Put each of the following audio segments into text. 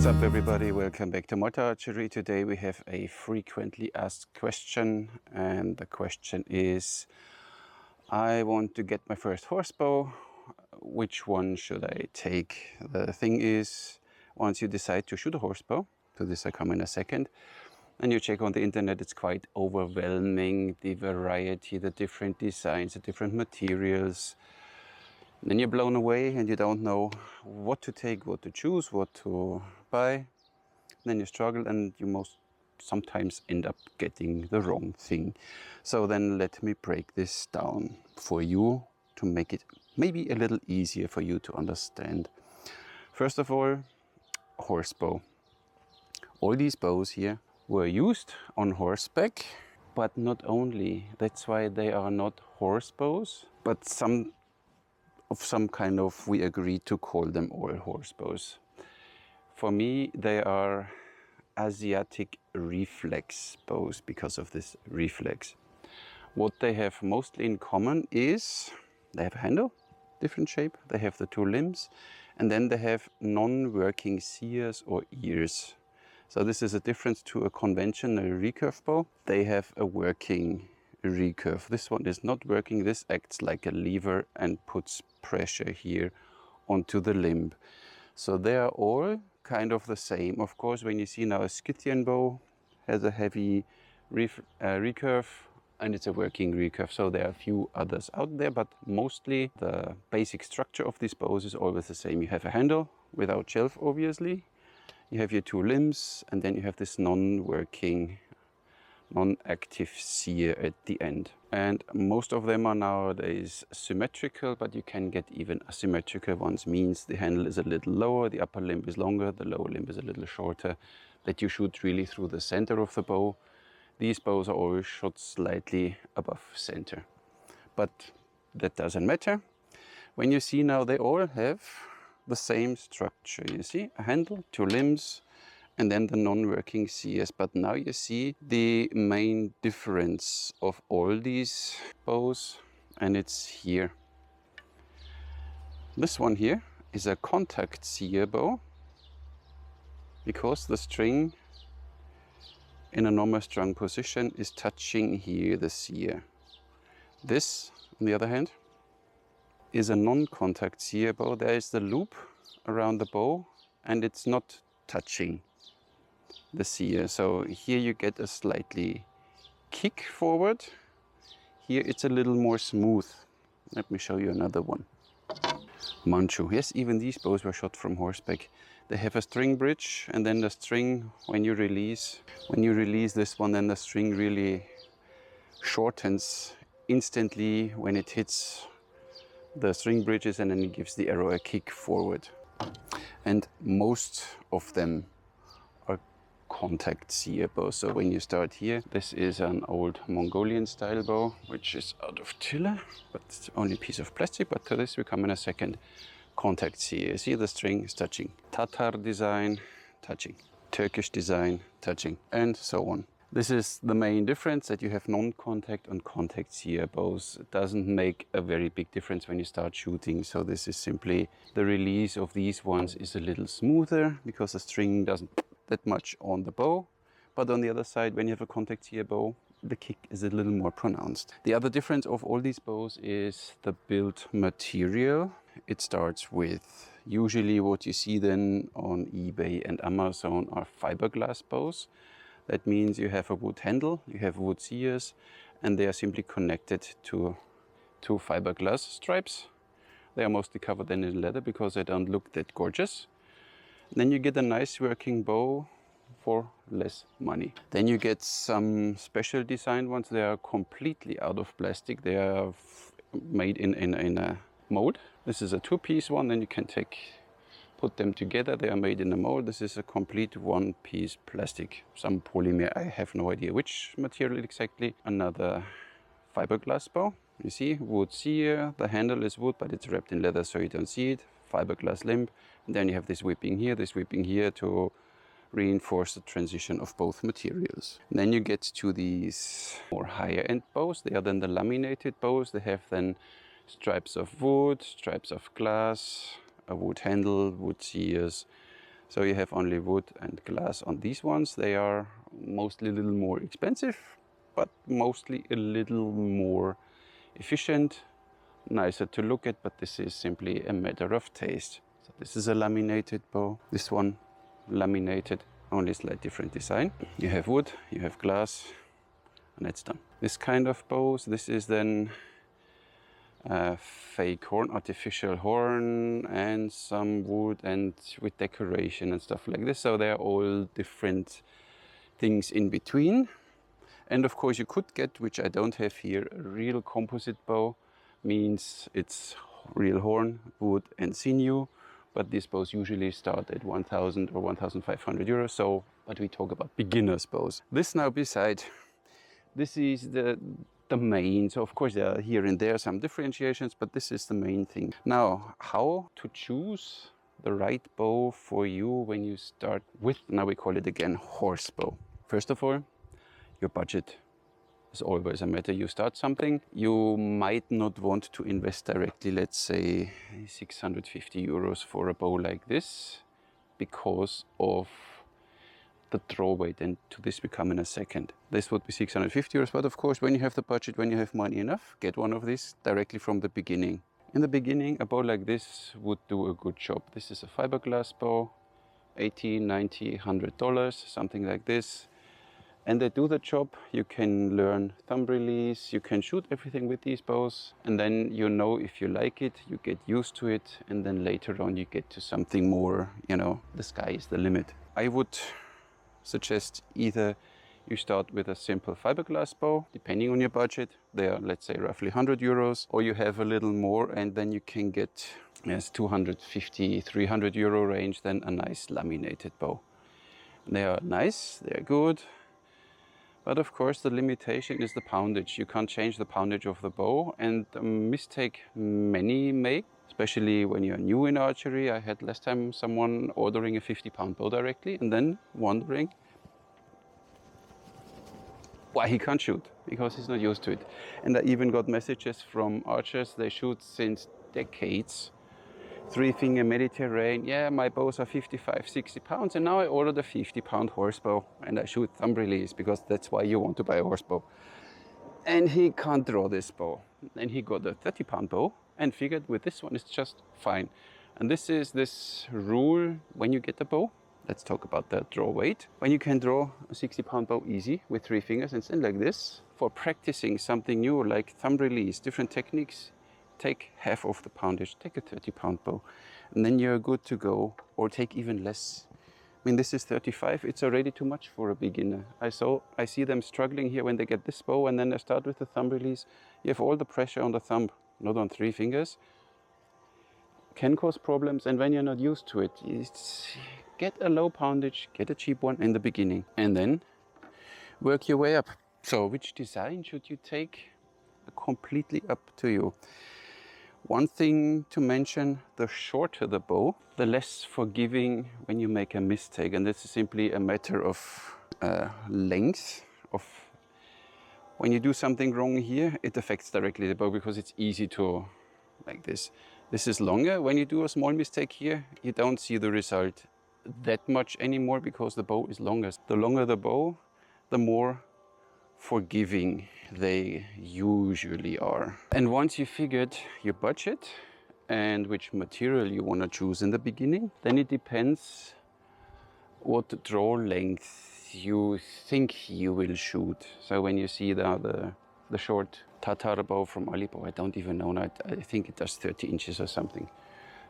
What's up everybody, welcome back to Malta Archery. Today we have a frequently asked question, and the question is, I want to get my first horsebow, which one should I take? The thing is, once you decide to shoot a horsebow, to this I come in a second, and you check on the internet, it's quite overwhelming, the variety, the different designs, the different materials. And then you're blown away and you don't know what to take, what to choose, what to buy. Then you struggle and you sometimes end up getting the wrong thing. So then let me break this down for you to make it maybe a little easier for you to understand. First of all, horsebow. All these bows here were used on horseback, but not only. That's why they are not horsebows, but we agreed to call them all horsebows. For me, they are Asiatic reflex bows because of this reflex. What they have mostly in common is they have a handle, different shape, they have the two limbs, and then they have non-working sears or ears. So this is a difference to a conventional recurve bow. They have a working recurve. This one is not working. This acts like a lever and puts pressure here onto the limb. So they are all kind of the same. Of course, when you see now a Scythian bow has a heavy recurve and it's a working recurve. So there are a few others out there, but mostly the basic structure of these bows is always the same. You have a handle without shelf, obviously. You have your two limbs, and then you have this non-working, non-active sear at the end. And most of them are nowadays symmetrical, but you can get even asymmetrical ones. Means the handle is a little lower, the upper limb is longer, the lower limb is a little shorter, that you shoot really through the center of the bow. These bows are always shot slightly above center, but that doesn't matter. When you see now, they all have the same structure. You see a handle, two limbs, and then the non-working sears. But now you see the main difference of all these bows, and it's here. This one here is a contact sear bow because the string in a normal strung position is touching here the sear. This, on the other hand, is a non-contact sear bow. There is the loop around the bow and it's not touching the sear. So here you get a slightly kick forward. Here it's a little more smooth. Let me show you another one. Manchu. Yes, even these bows were shot from horseback. They have a string bridge, and then the string, when you release this one, then the string really shortens instantly when it hits the string bridges, and then it gives the arrow a kick forward. And most of them are contact sear bows. So when you start here, this is an old Mongolian style bow, which is out of tiller, but it's only a piece of plastic. But to this we come in a second. Contact sear. You see the string is touching. Tatar design, touching. Turkish design, touching, and so on. This is the main difference, that you have non-contact and contact sear bows. It doesn't make a very big difference when you start shooting. So this is simply the release of these ones is a little smoother because the string doesn't that much on the bow. But on the other side, when you have a contact sear bow, the kick is a little more pronounced. The other difference of all these bows is the build material. It starts with usually what you see then on eBay and Amazon are fiberglass bows. That means you have a wood handle, you have wood sears, and they are simply connected to two fiberglass stripes. They are mostly covered then in leather because they don't look that gorgeous. Then you get a nice working bow for less money. Then you get some special designed ones. They are completely out of plastic. They are made in a mold. This is a two-piece one, then you can put them together. They are made in a mold. This is a complete one-piece plastic, some polymer. I have no idea which material exactly. Another fiberglass bow. You see, wood sear. The handle is wood, but it's wrapped in leather, so you don't see it. Fiberglass limb. And then you have this whipping here to reinforce the transition of both materials. And then you get to these more higher end bows. They are then the laminated bows. They have then stripes of wood, stripes of glass, a wood handle, wood sears, So you have only wood and glass on these ones. They are mostly a little more expensive, but mostly a little more efficient, nicer to look at, but this is simply a matter of taste. So this is a laminated bow. This one laminated, only slight different design. You have wood, you have glass, and it's done. This kind of bows, this is then fake horn, artificial horn, and some wood and with decoration and stuff like this. So they're all different things in between. And of course you could get, which I don't have here, a real composite bow. Means it's real horn, wood and sinew. But these bows usually start at 1,000 or 1,500 euros. So, but we talk about beginners bows. This now beside, this is the main. So of course there are here and there some differentiations, but this is the main thing. Now, how to choose the right bow for you when you start with, now we call it again, Horsebow. First of all, your budget is always a matter. You start something, you might not want to invest directly, let's say 650 euros for a bow like this, because of the draw weight, and to this we come in a second. This would be 650 euros, but of course when you have the budget, when you have money enough, get one of these directly from the beginning. In the beginning, a bow like this would do a good job. This is a fiberglass bow, $80, $90, $100, something like this. And they do the job. You can learn thumb release, you can shoot everything with these bows, and then you know if you like it, you get used to it, and then later on you get to something more, you know, the sky is the limit. I would suggest either you start with a simple fiberglass bow, depending on your budget. They are, let's say, roughly 100 euros, or you have a little more, and then you can get, yes, 250, 300 euro range, then a nice laminated bow. They are nice, they are good. But of course the limitation is the poundage. You can't change the poundage of the bow, and a mistake many make, especially when you're new in archery. I had last time someone ordering a 50-pound bow directly and then wondering why he can't shoot, because he's not used to it. And I even got messages from archers, they shoot since decades. 3-finger Mediterranean, yeah, my bows are 55, 60 pounds, and now I ordered a 50-pound Horsebow, and I shoot thumb release, because that's why you want to buy a Horsebow. And he can't draw this bow. And he got a 30-pound bow, and figured with this one it's just fine. And this is this rule when you get the bow. Let's talk about the draw weight. When you can draw a 60-pound bow easy with 3 fingers and stand like this, for practicing something new like thumb release, different techniques, take half of the poundage, take a 30-pound bow, and then you're good to go, or take even less. I mean, this is 35, it's already too much for a beginner. I see them struggling here when they get this bow, and then they start with the thumb release. You have all the pressure on the thumb, not on 3 fingers. Can cause problems, and when you're not used to it, get a low poundage, get a cheap one in the beginning, and then work your way up. So which design should you take? Completely up to you. One thing to mention, the shorter the bow, the less forgiving when you make a mistake. And this is simply a matter of length. When you do something wrong here, it affects directly the bow, because it's easy to, like this. This is longer. When you do a small mistake here, you don't see the result that much anymore, because the bow is longer. The longer the bow, the more forgiving they usually are. And once you figured your budget and which material you want to choose in the beginning, then it depends what draw length you think you will shoot. So when you see the short Tatar bow from Annibale, I don't even know now, I think it does 30 inches or something.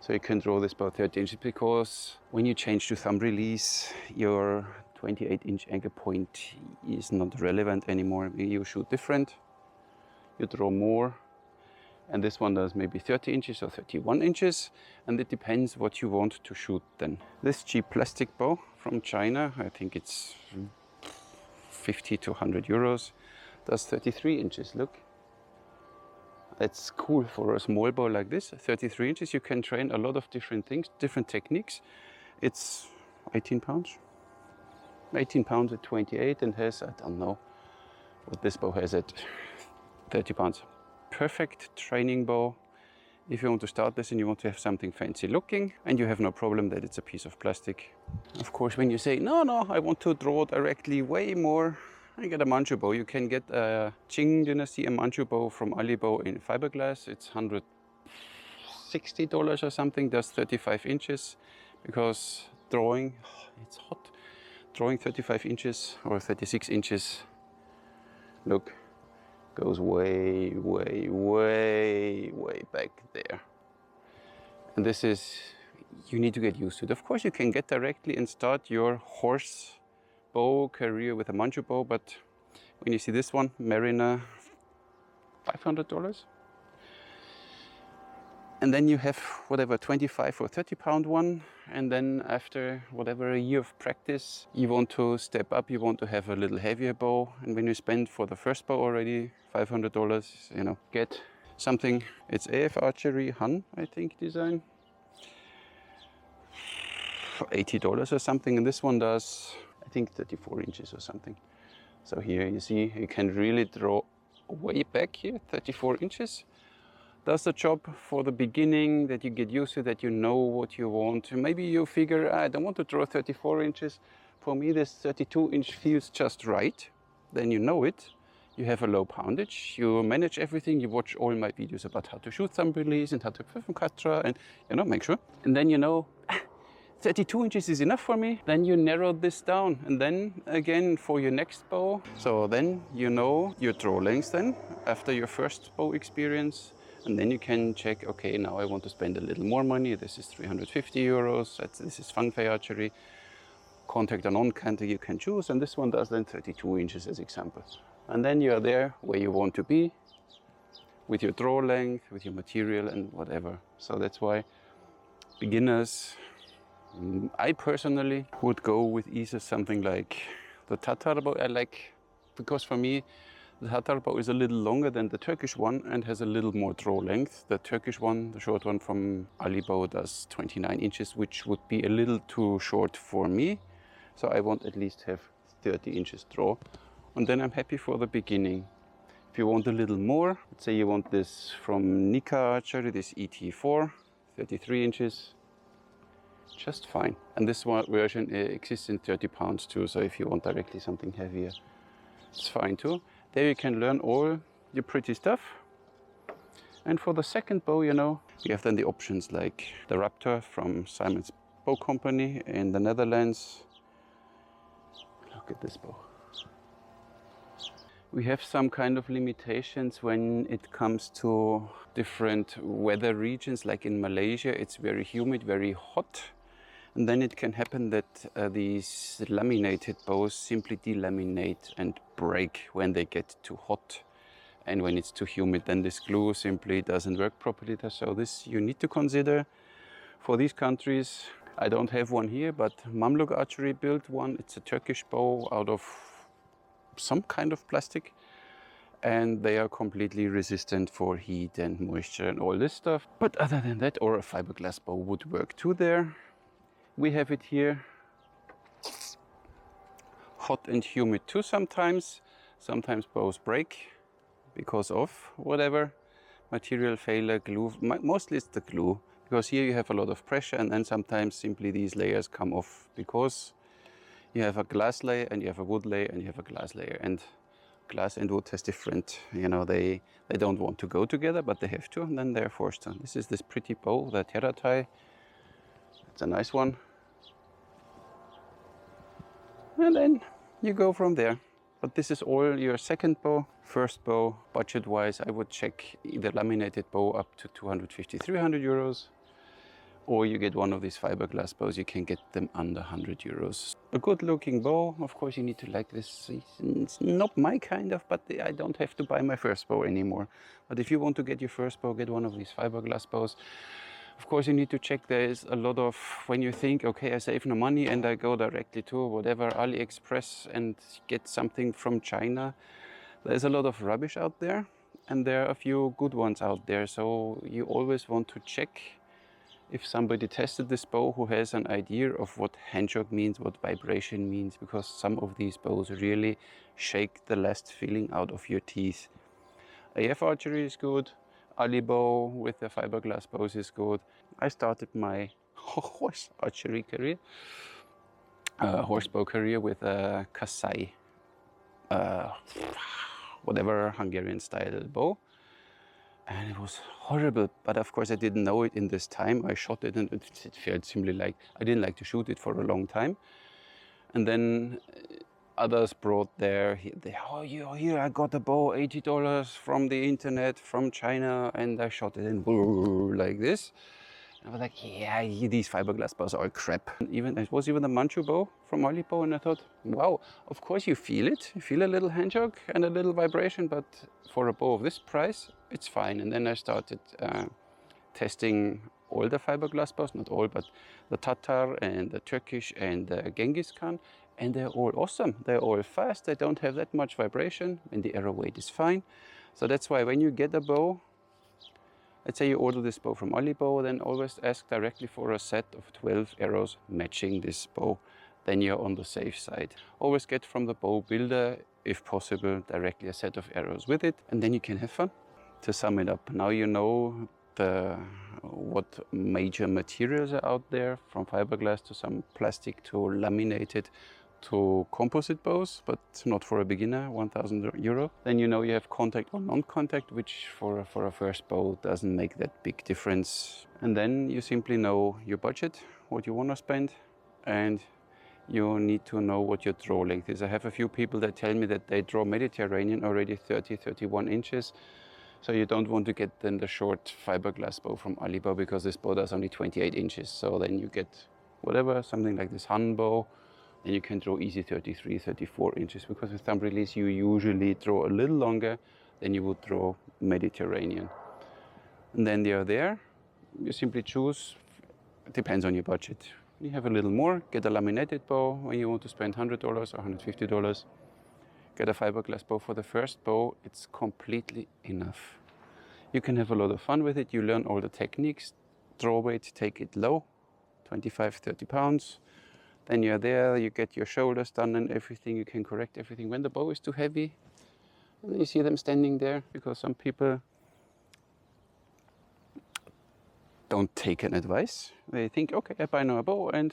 So you can draw this bow 30 inches, because when you change to thumb release, your 28-inch anchor point is not relevant anymore. You shoot different, you draw more, and this one does maybe 30 inches or 31 inches, and it depends what you want to shoot then. This cheap plastic bow from China, I think it's 50 to 100 euros, does 33 inches, look. That's cool for a small bow like this, 33 inches. You can train a lot of different things, different techniques. It's 18 pounds. 18 pounds at 28, and has, I don't know what this bow has at 30 pounds. Perfect training bow, If you want to start this and you want to have something fancy looking, and you have no problem that it's a piece of plastic. Of course, when you say, no, I want to draw directly way more, I get a Manchu bow. You can get a Qing Dynasty, a Manchu bow from Annibale in fiberglass. It's $160 or something, does 35 inches, because drawing, it's hot, drawing 35 inches or 36 inches, look, goes way back there. And this is, you need to get used to it. Of course, you can get directly and start your Horsebow career with a Manchu bow, but when you see this one, Mariner, $500. And then you have whatever 25 or 30 pound one, and then after whatever a year of practice, you want to step up, you want to have a little heavier bow. And when you spend for the first bow already $500, you know, get something. It's AF Archery Han, I think, design, for $80 or something, and this one does, I think, 34 inches or something. So here you see, you can really draw way back here, 34 inches. Does the job for the beginning, that you get used to, that you know what you want. Maybe you figure, I don't want to draw 34 inches. For me, this 32 inch feels just right. Then you know it. You have a low poundage. You manage everything. You watch all my videos about how to shoot thumb release and how to perform katra, and you know, make sure. And then you know, 32 inches is enough for me. Then you narrow this down, and then again for your next bow. So then you know your draw length then after your first bow experience. And then you can check, okay, now I want to spend a little more money. This is 350 euros. This is Fangfei Archery. Contact or non-contact you can choose. And this one does then 32 inches as examples. And then you are there where you want to be with your draw length, with your material and whatever. So that's why beginners, I personally would go with either something like the Tatar bow. I like, because for me, the Tatar bow is a little longer than the Turkish one and has a little more draw length. The Turkish one, the short one from Annibale, does 29 inches, which would be a little too short for me. So I want at least have 30 inches draw. And then I'm happy for the beginning. If you want a little more, let's say you want this from Nika Archery, this ET4, 33 inches, just fine. And this one version exists in 30 pounds too. So if you want directly something heavier, it's fine too. There you can learn all your pretty stuff. And for the second bow, you know, you have then the options like the Raptor from Simon's Bow Company in the Netherlands. Look at this bow. We have some kind of limitations when it comes to different weather regions. Like in Malaysia, it's very humid, very hot. And then it can happen that these laminated bows simply delaminate and break when they get too hot. And when it's too humid, then this glue simply doesn't work properly. So this you need to consider for these countries. I don't have one here, but Malta Archery built one. It's a Turkish bow out of some kind of plastic. And they are completely resistant for heat and moisture and all this stuff. But other than that, or a fiberglass bow would work too there. We have it here, hot and humid too sometimes. Sometimes bows break because of whatever, material failure, glue. Mostly it's the glue, because here you have a lot of pressure, and then sometimes simply these layers come off because you have a glass layer and you have a wood layer and you have a glass layer. And glass and wood has different, you know, they don't want to go together, but they have to, and then they're forced to. This is this pretty bow, the Teratai. It's a nice one. And then you go from there. But this is all your second bow. First bow, budget-wise, I would check either laminated bow up to 250, 300 euros. Or you get one of these fiberglass bows, you can get them under 100 euros. A good-looking bow, of course you need to like this. It's not my kind of, but I don't have to buy my first bow anymore. But if you want to get your first bow, get one of these fiberglass bows. Of course, you need to check. There is a lot of, when you think, okay, I save no money and I go directly to whatever AliExpress and get something from China, there's a lot of rubbish out there, and there are a few good ones out there. So you always want to check if somebody tested this bow who has an idea of what handshock means, what vibration means, because some of these bows really shake the last feeling out of your teeth. AF Archery is good. Annibale with the fiberglass bows is good. I started my horse archery career, horsebow career with a Kasai, whatever Hungarian style bow. And it was horrible, but of course I didn't know it in this time. I shot it and it felt simply like, I didn't like to shoot it for a long time. And then others brought oh, here I got a bow, $80 from the internet, from China, and I shot it in like this. And I was like, yeah, these fiberglass bows are crap. It was even a Manchu bow from Annibale, and I thought, wow, of course you feel it. You feel a little hand shock and a little vibration, but for a bow of this price, it's fine. And then I started testing all the fiberglass bows, not all, but the Tatar and the Turkish and the Genghis Khan, and they're all awesome. They're all fast, they don't have that much vibration, and the arrow weight is fine. So that's why when you get a bow, let's say you order this bow from Annibale, then always ask directly for a set of 12 arrows matching this bow. Then you're on the safe side. Always get from the bow builder, if possible, directly a set of arrows with it, and then you can have fun. To sum it up, now you know what major materials are out there, from fiberglass to some plastic to laminated to composite bows, but not for a beginner, €1,000. Then you know you have contact or non-contact, which for a first bow doesn't make that big difference. And then you simply know your budget, what you want to spend, and you need to know what your draw length is. I have a few people that tell me that they draw Mediterranean already 30, 31 inches. So you don't want to get then the short fiberglass bow from Annibale, because this bow does only 28 inches. So then you get whatever, something like this Han bow, and you can draw easy 33, 34 inches, because with thumb release you usually draw a little longer than you would draw Mediterranean. And then they are there. You simply choose, it depends on your budget. You have a little more, get a laminated bow when you want to spend $100 or $150. Get a fiberglass bow for the first bow, it's completely enough. You can have a lot of fun with it, you learn all the techniques, draw weight, take it low, 25, 30 pounds. Then you're there, you get your shoulders done and everything, you can correct everything. When the bow is too heavy, and you see them standing there, because some people don't take an advice. They think, okay, I buy now a bow and,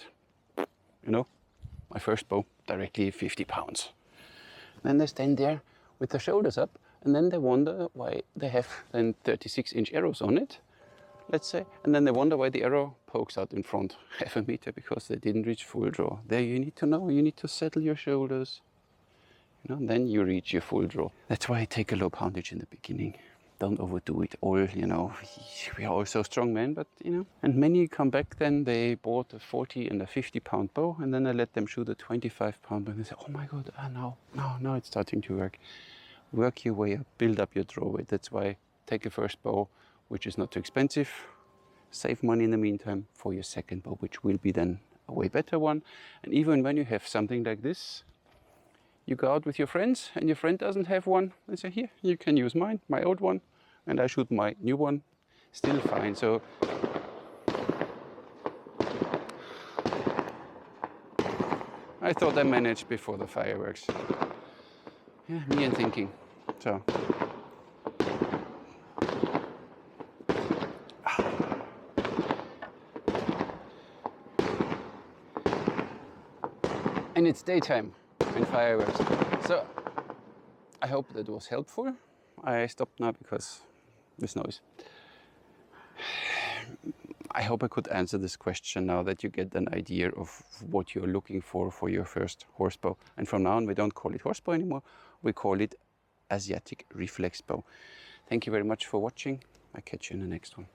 you know, my first bow, directly 50 pounds. Then they stand there with their shoulders up, and then they wonder why they have then 36-inch arrows on it, let's say, and then they wonder why the arrow pokes out in front half a meter, because they didn't reach full draw. There you need to know, you need to settle your shoulders, you know, then you reach your full draw. That's why I take a low poundage in the beginning. Don't overdo it all, you know, we are all so strong men, but you know. And many come back then, they bought a 40 and a 50 pound bow, and then I let them shoot a 25 pound bow, and they say, oh my God, now it's starting to work. Work your way up, build up your draw weight. That's why take a first bow, which is not too expensive, save money in the meantime for your second bow, which will be then a way better one. And even when you have something like this, you go out with your friends and your friend doesn't have one, and say, here, you can use mine, my old one, and I shoot my new one, still fine. So I thought I managed before the fireworks. Yeah, me and thinking. So and it's daytime and fireworks. So I hope that was helpful. I stopped now because this noise. I hope I could answer this question now that you get an idea of what you're looking for your first horsebow. And from now on, we don't call it horsebow anymore. We call it Asiatic reflex bow. Thank you very much for watching. I'll catch you in the next one.